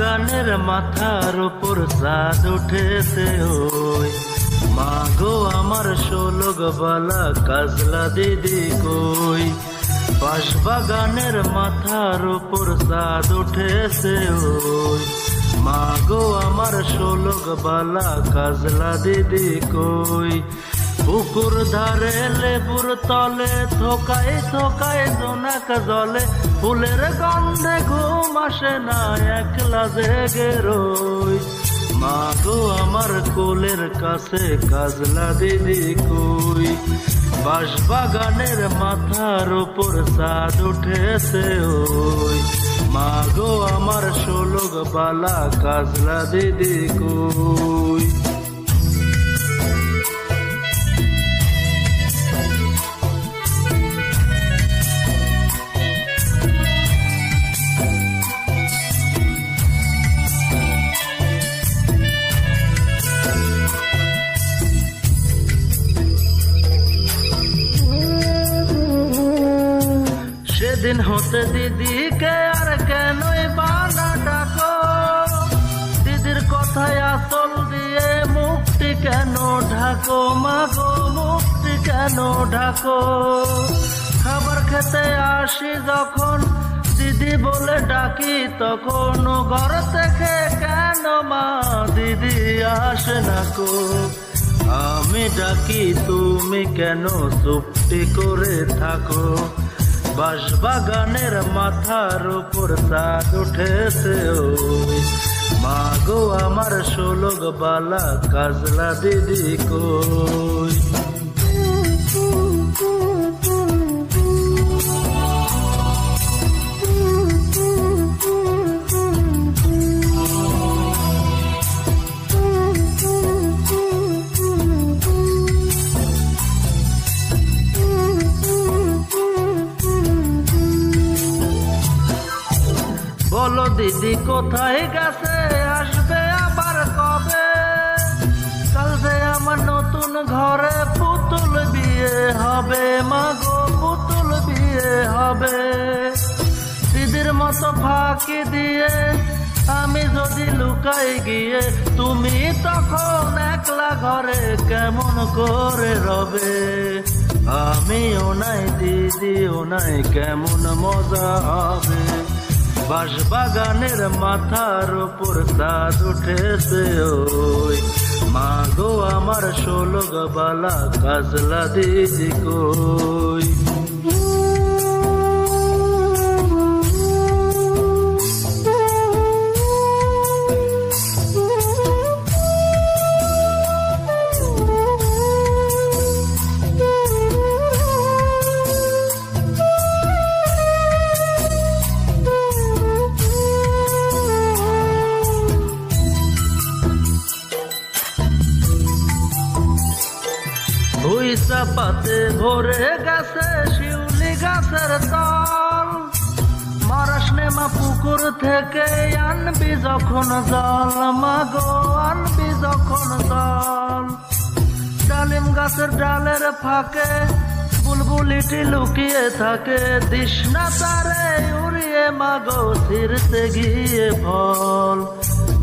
বাগানের মাথার উপর চাঁদ উঠেছে ওই মা গো আমার ষোলগ বালা কাজলা দিদি কই। বাঁশ বাগানের মাথার উপর চাঁদ উঠেছে ওই মা গো আমার ষোলগ বালা কাজলা দিদি কই। পুকুর ধারে লেবুর তলে থোকায় থোকায় জোনাক জলে ফুলের গন্ধে ঘুম আসে না একলা জেগে রই মা গো আমার কোলের কাছে কাজলা দিদি কই। বাঁশ বাগানের মাথার উপর চাঁদ উঠেছে ওই মা গো আমার ষোলগ বালা কাজলা দিদি কই। সেদিন হতে দিদিকে আর কেনই বানা ডাকো, দিদির কথায় আসল দিয়ে মুখটি কেন ঢাকো মাগো মুখটি কেন ঢাকো। খাবার খেতে আসি যখন দিদি বলে ডাকি তখন ঘর থেকে কেন মা দিদি আসে না কো। আমি ডাকি তুমি কেন চুপটি করে থাকো। বাঁশ বাগানের মাথার উপর চাঁদ উঠেছে ওই মা গো আমার ষোলগ বালা কাজলা দিদি কই। বলো দিদি কোথায় গেছে আসবে আবার কবে, কাল যে আমার নতুন ঘরে পুতুল বিয়ে হবে মাগো পুতুল বিয়ে হবে। দিদির মতো ফাঁকি দিয়ে আমি যদি লুকাই গিয়ে তুমি তখন একলা ঘরে কেমন করে রবে। আমিও নাই দিদিও নাই কেমন মজা হবে। বাঁশ বাগানের মাথার উপর চাঁদ উঠেছে ওই মা গো আমার ষোলগ বালা কাজলা দিদি কই। পাতে ভরে গেছে শিউলি গাছের তল, মারাস নেমা পুকুর থেকে আনবি যখন জল মাগো আনবি যখন জল। ডালিম গাছের ডালের ফাঁকে বুলবুলিটি লুকিয়ে থাকে তৃষ্ণা তারে উড়িয়ে মাগো ছিঁড়তে গিয়ে ফল।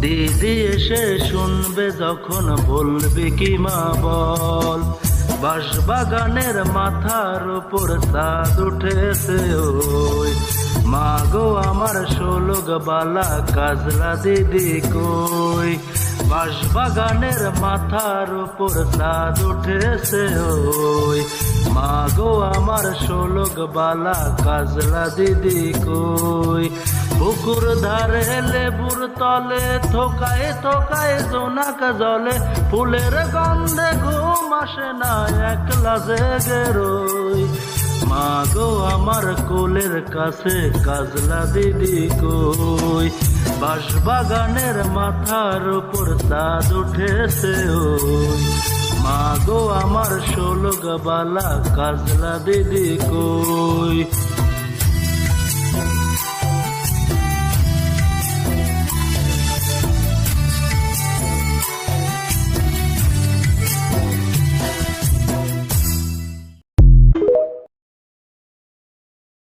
দিদি এসে শুনবে যখন বলবি কি মা বল। বাঁশ বাগানের মাথার উপর চাঁদ উঠেছে ওই মা গো আমার ষোলগ বালা কাজলা দিদি কই। বাঁশ বাগানের মাথার উপর চাঁদ উঠেছে ওই মা গো আমার ষোলগ বালা কাজলা দিদি কই। পুকুর ধারে লেবুর তলে থোকায় থোকায় জোনাক জলে ফুলের গন্ধে ঘুম আসে না একলা জেগে রই মা গো আমার কোলের কাছে কাজলা দিদি কই। বাঁশ বাগানের মাথার উপর চাঁদ উঠেছে ওই মা গো আমার ষোলগ বালা কাজলা দিদি কই।